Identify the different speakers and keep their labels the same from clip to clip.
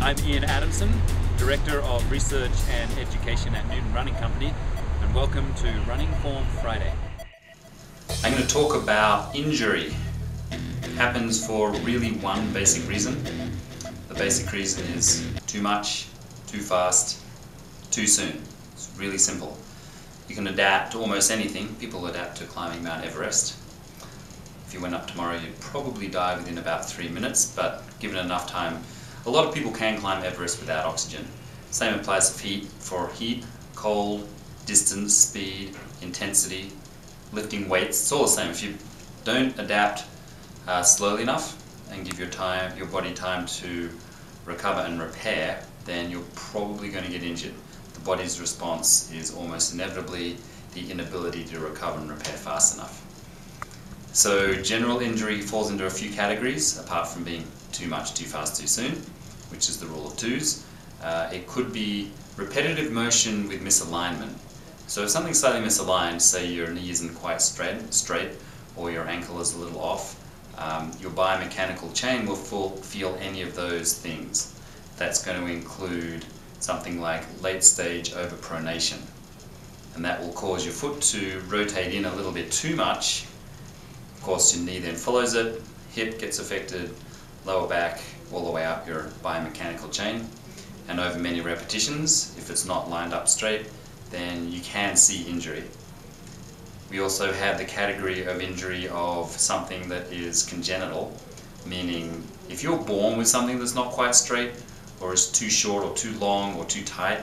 Speaker 1: I'm Adamson, Director of Research and Education at Newton Running Company, and welcome to Running Form Friday.
Speaker 2: I'm going to talk about injury. It happens for really one basic reason. The basic reason is too much, too fast, too soon. It's really simple. You can adapt to almost anything. People adapt to climbing Mount Everest. If you went up tomorrow, you'd probably die within about 3 minutes, but given enough time, a lot of people can climb Everest without oxygen. Same applies for heat, cold, distance, speed, intensity, lifting weights. It's all the same. If you don't adapt slowly enough and give your body time to recover and repair, then you're probably going to get injured. The body's response is almost inevitably the inability to recover and repair fast enough. So general injury falls into a few categories, apart from being too much, too fast, too soon, which is the rule of twos. It could be repetitive motion with misalignment. So if something's slightly misaligned, say your knee isn't quite straight or your ankle is a little off, your biomechanical chain will feel any of those things. That's going to include something like late stage overpronation, and that will cause your foot to rotate in a little bit too much. Of course, your knee then follows it, hip gets affected, lower back, all the way up your biomechanical chain. And over many repetitions, if it's not lined up straight, then you can see injury. We also have the category of injury of something that is congenital, meaning if you're born with something that's not quite straight, or is too short or too long or too tight,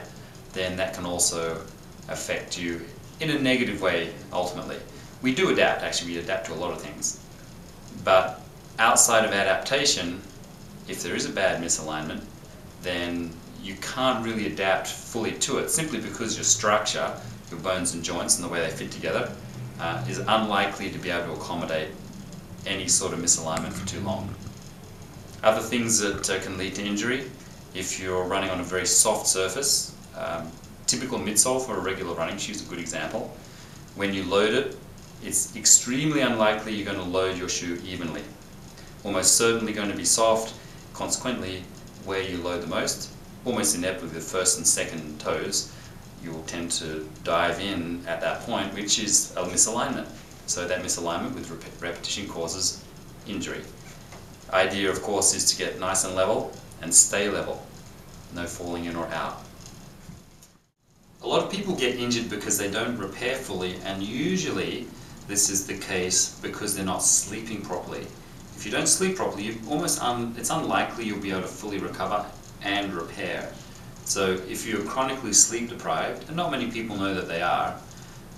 Speaker 2: then that can also affect you in a negative way ultimately. We do adapt, actually, we adapt to a lot of things. But outside of adaptation, if there is a bad misalignment, then you can't really adapt fully to it, simply because your structure, your bones and joints and the way they fit together, is unlikely to be able to accommodate any sort of misalignment for too long. Other things that can lead to injury, if you're running on a very soft surface, typical midsole for a regular running shoe is a good example. When you load it, it's extremely unlikely you're going to load your shoe evenly. Almost certainly going to be soft. Consequently, where you load the most, almost inevitably the first and second toes, you will tend to dive in at that point, which is a misalignment. So that misalignment with repetition causes injury. Idea, of course, is to get nice and level and stay level. No falling in or out. A lot of people get injured because they don't repair fully, and usually this is the case because they're not sleeping properly. If you don't sleep properly, it's unlikely you'll be able to fully recover and repair. So if you're chronically sleep deprived, and not many people know that they are,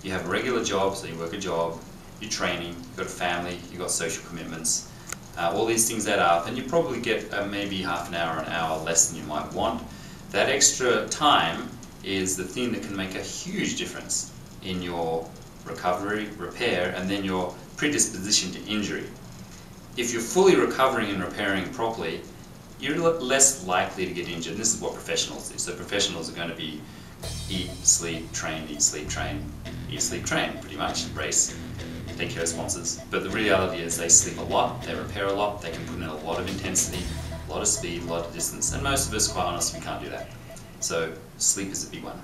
Speaker 2: you have a regular job, so you work a job, you're training, you've got a family, you've got social commitments, all these things add up, and you probably get maybe half an hour less than you might want. That extra time is the thing that can make a huge difference in your recovery, repair, and then your predisposition to injury. If you're fully recovering and repairing properly, you're less likely to get injured. And this is what professionals do. So professionals are going to be eat, sleep, train, eat, sleep, train, eat, sleep, train, pretty much, race, take care of sponsors. But the reality is they sleep a lot, they repair a lot, they can put in a lot of intensity, a lot of speed, a lot of distance, and most of us, quite honestly, we can't do that. So sleep is a big one.